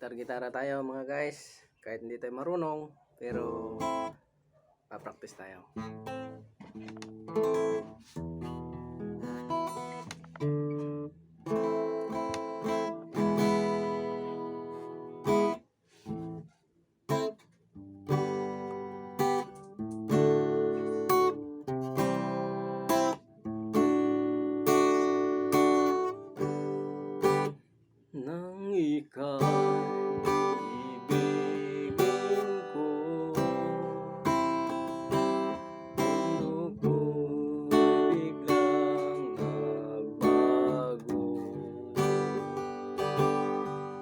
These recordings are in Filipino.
Gitar-gitara tayo mga guys. Kahit hindi tayo marunong, pero pa-practice tayo. Nang ika'y ibigin ko, mundo ko'y biglang nagbago.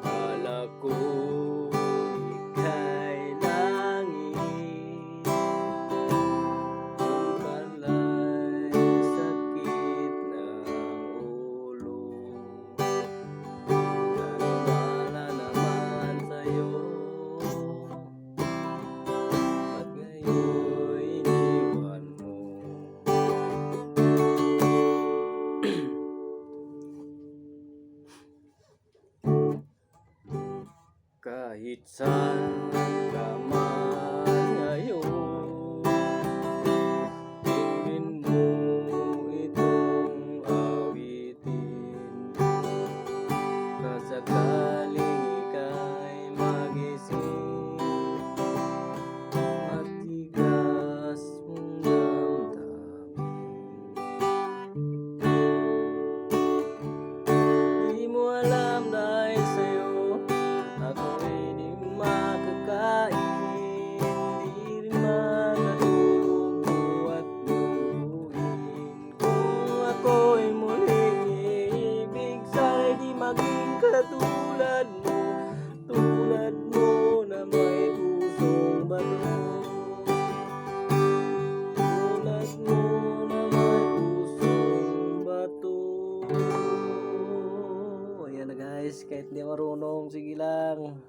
Akala ko ika'y langit, ang pala'y sakit ng ulo. Naniwala naman sa'yo, at ngayon'y iniwan mo. Kahit saan ka man ngayon, tingin mo itong awitin. Kasakaling ika'y magising at tigas mong damdamin. Di mo alam dahil sa'yo ako'y di makakain, di rin makatulog buhat buuin. Kung ako'y muling iibig, sana'y di maging katulad mo, tulad mo na may pusong bato. Tulad mo na may pusong bato. Ayan na guys, kahit di marunong, sige lang.